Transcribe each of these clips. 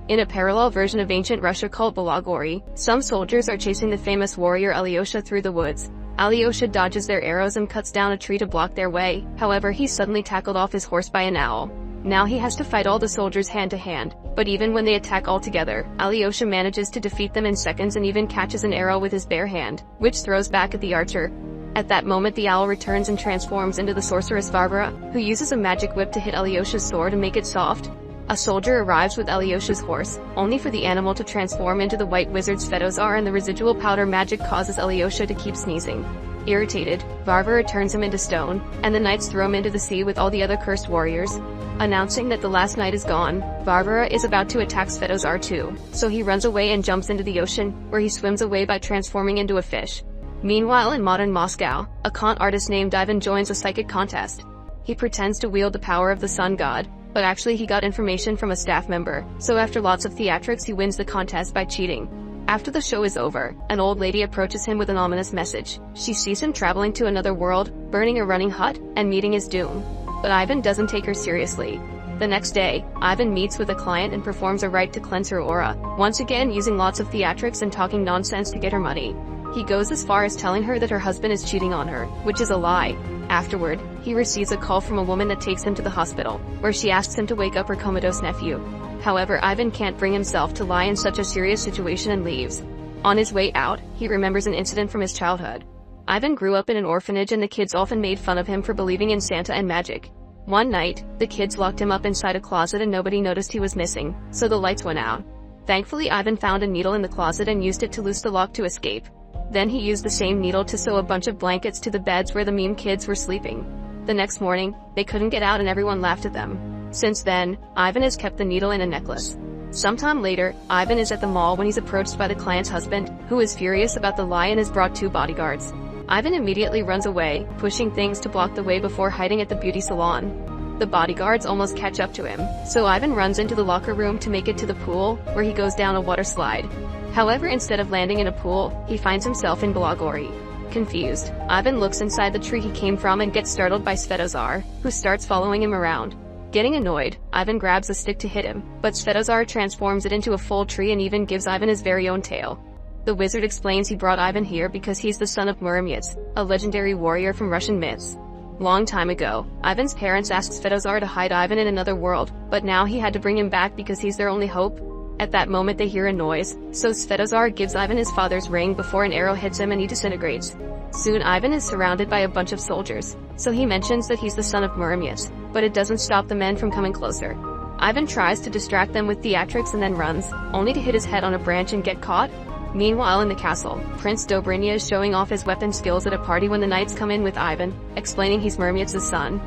In a parallel version of ancient Russia called Balagori, some soldiers are chasing the famous warrior Alyosha through the woods. Alyosha dodges their arrows and cuts down a tree to block their way, however he's suddenly tackled off his horse by an owl. Now he has to fight all the soldiers hand to hand, but even when they attack all together, Alyosha manages to defeat them in seconds and even catches an arrow with his bare hand, which throws back at the archer. At that moment the owl returns and transforms into the sorceress Varvara, who uses a magic whip to hit Alyosha's sword and make it soft. A soldier arrives with Alyosha's horse, only for the animal to transform into the white wizard Svetozar, and the residual powder magic causes Alyosha to keep sneezing. Irritated, Varvara turns him into stone, and the knights throw him into the sea with all the other cursed warriors. Announcing that the last knight is gone, Varvara is about to attack Svetozar too, so he runs away and jumps into the ocean, where he swims away by transforming into a fish. Meanwhile in modern Moscow, a con artist named Ivan joins a psychic contest. He pretends to wield the power of the sun god, but actually he got information from a staff member, so after lots of theatrics he wins the contest by cheating. After the show is over, an old lady approaches him with an ominous message. She sees him traveling to another world, burning a running hut, and meeting his doom. But Ivan doesn't take her seriously. The next day, Ivan meets with a client and performs a rite to cleanse her aura, once again using lots of theatrics and talking nonsense to get her money. He goes as far as telling her that her husband is cheating on her, which is a lie. Afterward, he receives a call from a woman that takes him to the hospital, where she asks him to wake up her comatose nephew. However, Ivan can't bring himself to lie in such a serious situation and leaves. On his way out, he remembers an incident from his childhood. Ivan grew up in an orphanage and the kids often made fun of him for believing in Santa and magic. One night, the kids locked him up inside a closet and nobody noticed he was missing, so the lights went out. Thankfully, Ivan found a needle in the closet and used it to loose the lock to escape. Then he used the same needle to sew a bunch of blankets to the beds where the meme kids were sleeping. The next morning, they couldn't get out and everyone laughed at them. Since then, Ivan has kept the needle in a necklace. Sometime later, Ivan is at the mall when he's approached by the client's husband, who is furious about the lie and has brought 2 bodyguards. Ivan immediately runs away, pushing things to block the way before hiding at the beauty salon. The bodyguards almost catch up to him, so Ivan runs into the locker room to make it to the pool, where he goes down a water slide. However, instead of landing in a pool, he finds himself in Balagori. Confused, Ivan looks inside the tree he came from and gets startled by Svetozar, who starts following him around. Getting annoyed, Ivan grabs a stick to hit him, but Svetozar transforms it into a full tree and even gives Ivan his very own tail. The wizard explains he brought Ivan here because he's the son of Muromets, a legendary warrior from Russian myths. Long time ago, Ivan's parents asked Svetozar to hide Ivan in another world, but now he had to bring him back because he's their only hope. At that moment they hear a noise, so Svetozar gives Ivan his father's ring before an arrow hits him and he disintegrates. Soon Ivan is surrounded by a bunch of soldiers, so he mentions that he's the son of Muromets, but it doesn't stop the men from coming closer. Ivan tries to distract them with theatrics and then runs, only to hit his head on a branch and get caught. Meanwhile in the castle, Prince Dobrynya is showing off his weapon skills at a party when the knights come in with Ivan, explaining he's Muromets' son.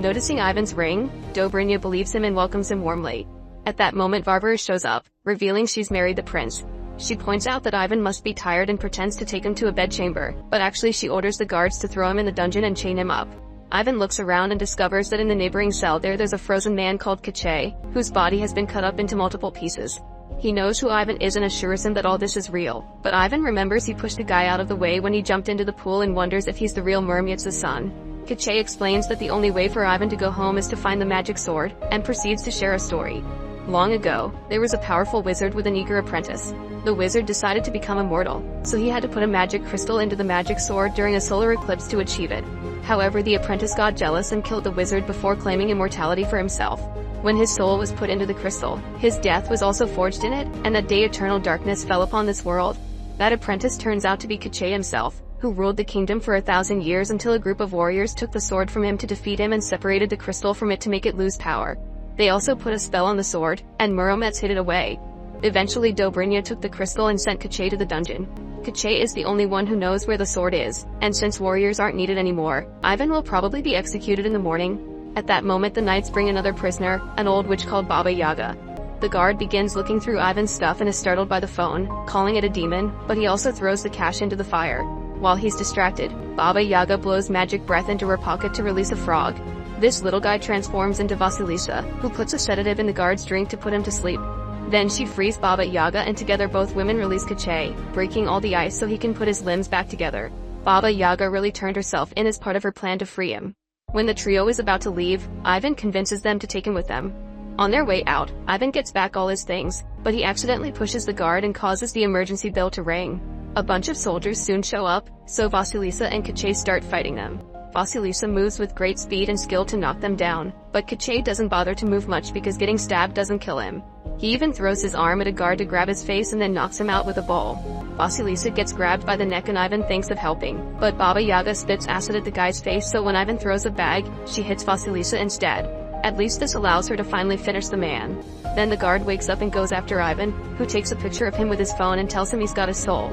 Noticing Ivan's ring, Dobrynya believes him and welcomes him warmly. At that moment Varvara shows up, revealing she's married the prince. She points out that Ivan must be tired and pretends to take him to a bedchamber, but actually she orders the guards to throw him in the dungeon and chain him up. Ivan looks around and discovers that in the neighboring cell there's a frozen man called Kache, whose body has been cut up into multiple pieces. He knows who Ivan is and assures him that all this is real, but Ivan remembers he pushed a guy out of the way when he jumped into the pool and wonders if he's the real Muromets' son. Kache explains that the only way for Ivan to go home is to find the magic sword, and proceeds to share a story. Long ago, there was a powerful wizard with an eager apprentice. The wizard decided to become immortal, so he had to put a magic crystal into the magic sword during a solar eclipse to achieve it. However, the apprentice got jealous and killed the wizard before claiming immortality for himself. When his soul was put into the crystal, his death was also forged in it, and that day eternal darkness fell upon this world. That apprentice turns out to be Kache himself, who ruled the kingdom for 1,000 years until a group of warriors took the sword from him to defeat him and separated the crystal from it to make it lose power. They also put a spell on the sword, and Muromets hid it away. Eventually Dobrynya took the crystal and sent Kache to the dungeon. Kache is the only one who knows where the sword is, and since warriors aren't needed anymore, Ivan will probably be executed in the morning. At that moment the knights bring another prisoner, an old witch called Baba Yaga. The guard begins looking through Ivan's stuff and is startled by the phone, calling it a demon, but he also throws the cash into the fire. While he's distracted, Baba Yaga blows magic breath into her pocket to release a frog. This little guy transforms into Vasilisa, who puts a sedative in the guard's drink to put him to sleep. Then she frees Baba Yaga and together both women release Kache, breaking all the ice so he can put his limbs back together. Baba Yaga really turned herself in as part of her plan to free him. When the trio is about to leave, Ivan convinces them to take him with them. On their way out, Ivan gets back all his things, but he accidentally pushes the guard and causes the emergency bell to ring. A bunch of soldiers soon show up, so Vasilisa and Kache start fighting them. Vasilisa moves with great speed and skill to knock them down, but Kache doesn't bother to move much because getting stabbed doesn't kill him. He even throws his arm at a guard to grab his face and then knocks him out with a ball. Vasilisa gets grabbed by the neck and Ivan thinks of helping, but Baba Yaga spits acid at the guy's face, so when Ivan throws a bag, she hits Vasilisa instead. At least this allows her to finally finish the man. Then the guard wakes up and goes after Ivan, who takes a picture of him with his phone and tells him he's got a soul.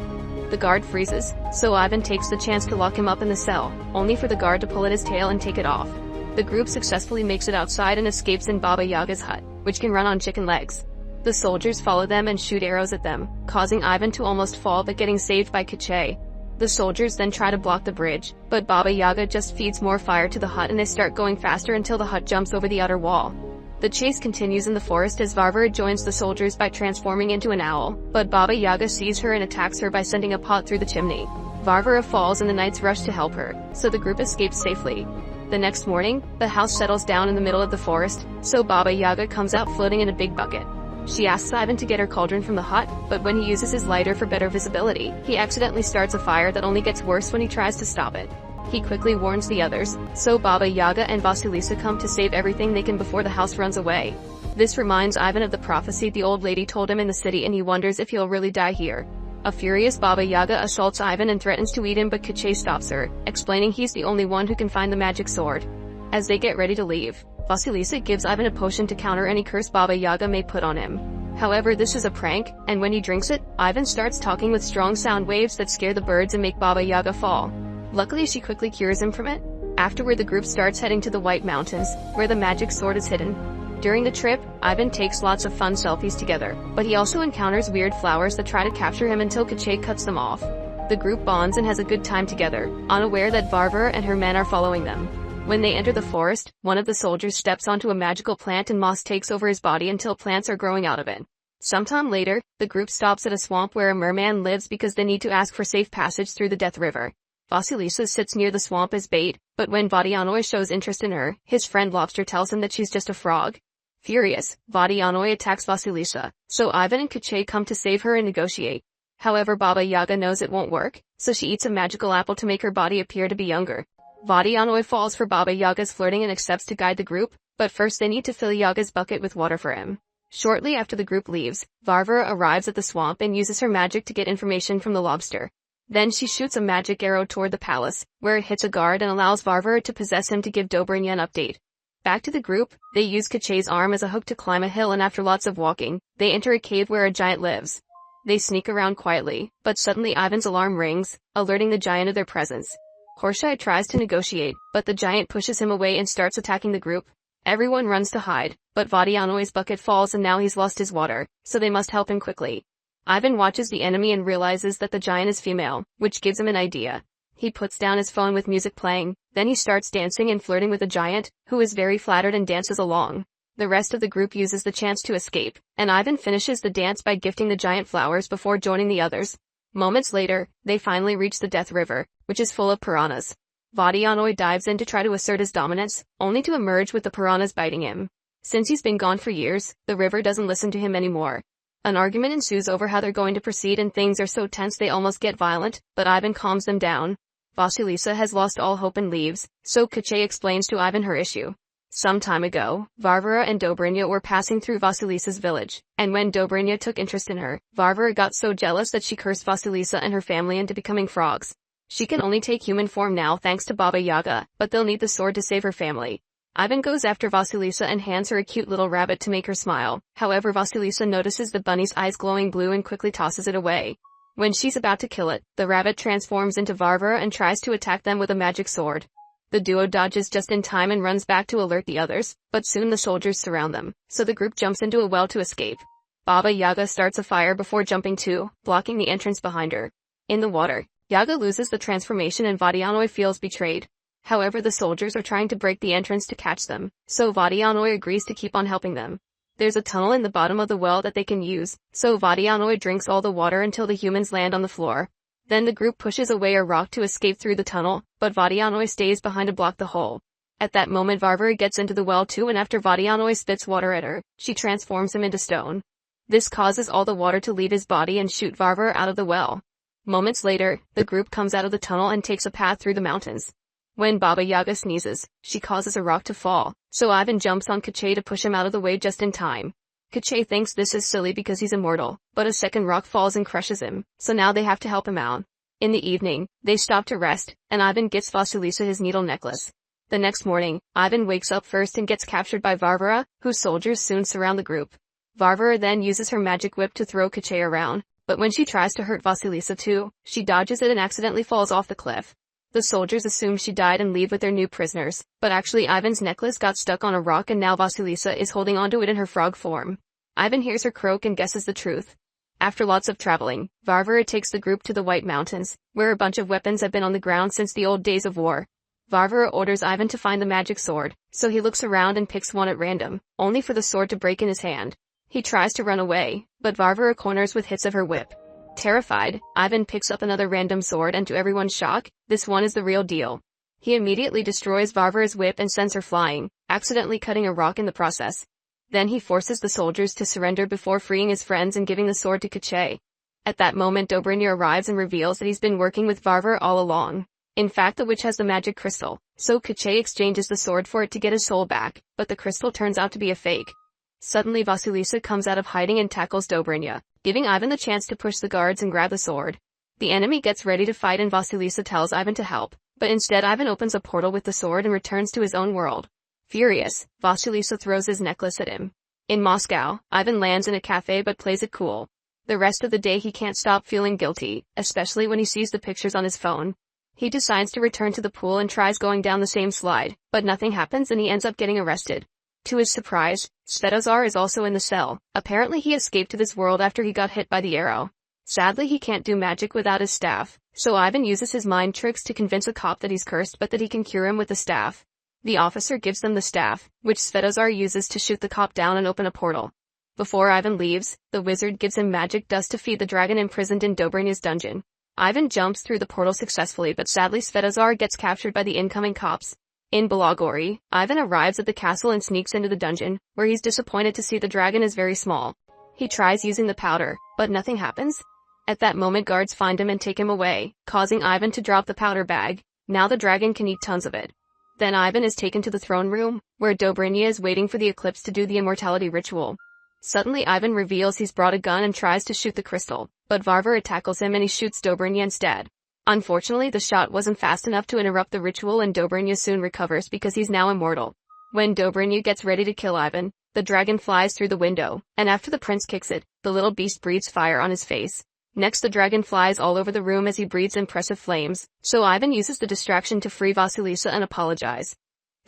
The guard freezes, so Ivan takes the chance to lock him up in the cell, only for the guard to pull at his tail and take it off. The group successfully makes it outside and escapes in Baba Yaga's hut, which can run on chicken legs. The soldiers follow them and shoot arrows at them, causing Ivan to almost fall but getting saved by Kache. The soldiers then try to block the bridge, but Baba Yaga just feeds more fire to the hut and they start going faster until the hut jumps over the outer wall. The chase continues in the forest as Varvara joins the soldiers by transforming into an owl, but Baba Yaga sees her and attacks her by sending a pot through the chimney. Varvara falls and the knights rush to help her, so the group escapes safely. The next morning, the house settles down in the middle of the forest, so Baba Yaga comes out floating in a big bucket. She asks Ivan to get her cauldron from the hut, but when he uses his lighter for better visibility, he accidentally starts a fire that only gets worse when he tries to stop it. He quickly warns the others, so Baba Yaga and Vasilisa come to save everything they can before the house runs away. This reminds Ivan of the prophecy the old lady told him in the city and he wonders if he'll really die here. A furious Baba Yaga assaults Ivan and threatens to eat him, but Kache stops her, explaining he's the only one who can find the magic sword. As they get ready to leave, Vasilisa gives Ivan a potion to counter any curse Baba Yaga may put on him. However, this is a prank, and when he drinks it, Ivan starts talking with strong sound waves that scare the birds and make Baba Yaga fall. Luckily, she quickly cures him from it. Afterward, the group starts heading to the White Mountains, where the magic sword is hidden. During the trip, Ivan takes lots of fun selfies together, but he also encounters weird flowers that try to capture him until Kache cuts them off. The group bonds and has a good time together, unaware that Varvara and her men are following them. When they enter the forest, one of the soldiers steps onto a magical plant and moss takes over his body until plants are growing out of it. Sometime later, the group stops at a swamp where a merman lives because they need to ask for safe passage through the Death River. Vasilisa sits near the swamp as bait, but when Vadianoy shows interest in her, his friend Lobster tells him that she's just a frog. Furious, Vadianoy attacks Vasilisa, so Ivan and Kache come to save her and negotiate. However, Baba Yaga knows it won't work, so she eats a magical apple to make her body appear to be younger. Vadianoy falls for Baba Yaga's flirting and accepts to guide the group, but first they need to fill Yaga's bucket with water for him. Shortly after the group leaves, Varvara arrives at the swamp and uses her magic to get information from the lobster. Then she shoots a magic arrow toward the palace, where it hits a guard and allows Varvara to possess him to give Dobrynya an update. Back to the group, they use Kache's arm as a hook to climb a hill, and after lots of walking, they enter a cave where a giant lives. They sneak around quietly, but suddenly Ivan's alarm rings, alerting the giant of their presence. Horshai tries to negotiate, but the giant pushes him away and starts attacking the group. Everyone runs to hide, but Vadianoy's bucket falls and now he's lost his water, so they must help him quickly. Ivan watches the enemy and realizes that the giant is female, which gives him an idea. He puts down his phone with music playing, then he starts dancing and flirting with the giant, who is very flattered and dances along. The rest of the group uses the chance to escape, and Ivan finishes the dance by gifting the giant flowers before joining the others. Moments later, they finally reach the Death River, which is full of piranhas. Vadianoy dives in to try to assert his dominance, only to emerge with the piranhas biting him. Since he's been gone for years, the river doesn't listen to him anymore. An argument ensues over how they're going to proceed and things are so tense they almost get violent, but Ivan calms them down. Vasilisa has lost all hope and leaves, so Kache explains to Ivan her issue. Some time ago, Varvara and Dobrynya were passing through Vasilisa's village, and when Dobrynya took interest in her, Varvara got so jealous that she cursed Vasilisa and her family into becoming frogs. She can only take human form now thanks to Baba Yaga, but they'll need the sword to save her family. Ivan goes after Vasilisa and hands her a cute little rabbit to make her smile. However, Vasilisa notices the bunny's eyes glowing blue and quickly tosses it away. When she's about to kill it, the rabbit transforms into Varvara and tries to attack them with a magic sword. The duo dodges just in time and runs back to alert the others, but soon the soldiers surround them, so the group jumps into a well to escape. Baba Yaga starts a fire before jumping too, blocking the entrance behind her. In the water, Yaga loses the transformation and Vadianoy feels betrayed. However, the soldiers are trying to break the entrance to catch them, so Vadianoy agrees to keep on helping them. There's a tunnel in the bottom of the well that they can use, so Vadianoy drinks all the water until the humans land on the floor. Then the group pushes away a rock to escape through the tunnel, but Vadianoy stays behind to block the hole. At that moment Varvara gets into the well too, and after Vodianoi spits water at her, she transforms him into stone. This causes all the water to leave his body and shoot Varvara out of the well. Moments later, the group comes out of the tunnel and takes a path through the mountains. When Baba Yaga sneezes, she causes a rock to fall, so Ivan jumps on Kache to push him out of the way just in time. Kache thinks this is silly because he's immortal, but a second rock falls and crushes him, so now they have to help him out. In the evening, they stop to rest, and Ivan gets Vasilisa his needle necklace. The next morning, Ivan wakes up first and gets captured by Varvara, whose soldiers soon surround the group. Varvara then uses her magic whip to throw Kache around, but when she tries to hurt Vasilisa too, she dodges it and accidentally falls off the cliff. The soldiers assume she died and leave with their new prisoners, but actually Ivan's necklace got stuck on a rock and now Vasilisa is holding onto it in her frog form. Ivan hears her croak and guesses the truth. After lots of traveling, Varvara takes the group to the White Mountains, where a bunch of weapons have been on the ground since the old days of war. Varvara orders Ivan to find the magic sword, so he looks around and picks one at random, only for the sword to break in his hand. He tries to run away, but Varvara corners with hits of her whip. Terrified, Ivan picks up another random sword and to everyone's shock, this one is the real deal. He immediately destroys Varvara's whip and sends her flying, accidentally cutting a rock in the process. Then he forces the soldiers to surrender before freeing his friends and giving the sword to Kache. At that moment Dobrynya arrives and reveals that he's been working with Varvara all along. In fact, the witch has the magic crystal, so Kache exchanges the sword for it to get his soul back, but the crystal turns out to be a fake. Suddenly Vasilisa comes out of hiding and tackles Dobrynya, giving Ivan the chance to push the guards and grab the sword. The enemy gets ready to fight and Vasilisa tells Ivan to help, but instead Ivan opens a portal with the sword and returns to his own world. Furious, Vasilisa throws his necklace at him. In Moscow, Ivan lands in a cafe but plays it cool. The rest of the day he can't stop feeling guilty, especially when he sees the pictures on his phone. He decides to return to the pool and tries going down the same slide, but nothing happens and he ends up getting arrested. To his surprise, Svetozar is also in the cell. Apparently he escaped to this world after he got hit by the arrow. Sadly he can't do magic without his staff, so Ivan uses his mind tricks to convince a cop that he's cursed but that he can cure him with the staff. The officer gives them the staff, which Svetozar uses to shoot the cop down and open a portal. Before Ivan leaves, the wizard gives him magic dust to feed the dragon imprisoned in Dobrynya's dungeon. Ivan jumps through the portal successfully but sadly Svetozar gets captured by the incoming cops. In Balagory, Ivan arrives at the castle and sneaks into the dungeon, where he's disappointed to see the dragon is very small. He tries using the powder, but nothing happens. At that moment guards find him and take him away, causing Ivan to drop the powder bag. Now the dragon can eat tons of it. Then Ivan is taken to the throne room, where Dobrynya is waiting for the eclipse to do the immortality ritual. Suddenly Ivan reveals he's brought a gun and tries to shoot the crystal, but Varvara tackles him and he shoots Dobrynya instead. Unfortunately the shot wasn't fast enough to interrupt the ritual and Dobrynya soon recovers because he's now immortal. When Dobrynya gets ready to kill Ivan, the dragon flies through the window, and after the prince kicks it, the little beast breathes fire on his face. Next the dragon flies all over the room as he breathes impressive flames, so Ivan uses the distraction to free Vasilisa and apologize.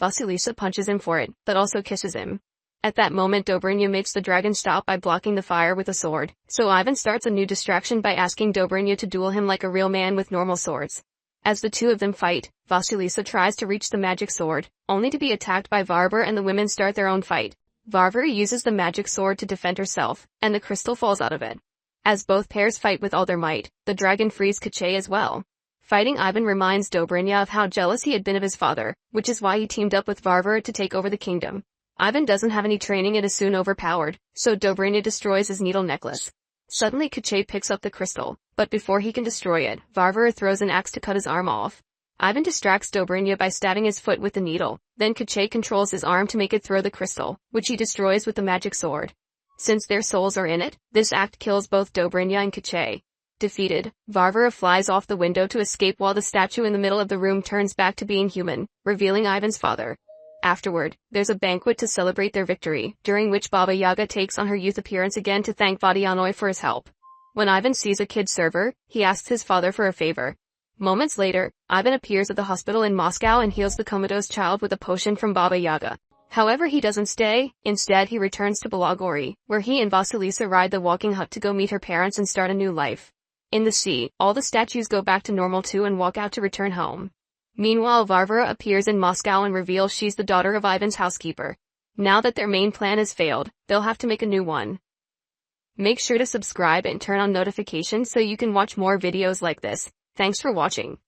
Vasilisa punches him for it, but also kisses him. At that moment Dobrynya makes the dragon stop by blocking the fire with a sword, so Ivan starts a new distraction by asking Dobrynya to duel him like a real man with normal swords. As the two of them fight, Vasilisa tries to reach the magic sword, only to be attacked by Varvara and the women start their own fight. Varvara uses the magic sword to defend herself, and the crystal falls out of it. As both pairs fight with all their might, the dragon frees Kache as well. Fighting Ivan reminds Dobrynya of how jealous he had been of his father, which is why he teamed up with Varvara to take over the kingdom. Ivan doesn't have any training and is soon overpowered, so Dobrynya destroys his needle necklace. Suddenly Kache picks up the crystal, but before he can destroy it, Varvara throws an axe to cut his arm off. Ivan distracts Dobrynya by stabbing his foot with the needle, then Kache controls his arm to make it throw the crystal, which he destroys with the magic sword. Since their souls are in it, this act kills both Dobrynya and Kache. Defeated, Varvara flies off the window to escape while the statue in the middle of the room turns back to being human, revealing Ivan's father. Afterward, there's a banquet to celebrate their victory, during which Baba Yaga takes on her youth appearance again to thank Vodianoi for his help. When Ivan sees a kid server, he asks his father for a favor. Moments later, Ivan appears at the hospital in Moscow and heals the comatose child with a potion from Baba Yaga. However, he doesn't stay. Instead, he returns to Balagory, where he and Vasilisa ride the walking hut to go meet her parents and start a new life. In the sea, all the statues go back to normal too and walk out to return home. Meanwhile, Varvara appears in Moscow and reveals she's the daughter of Ivan's housekeeper. Now that their main plan has failed, they'll have to make a new one. Make sure to subscribe and turn on notifications so you can watch more videos like this. Thanks for watching.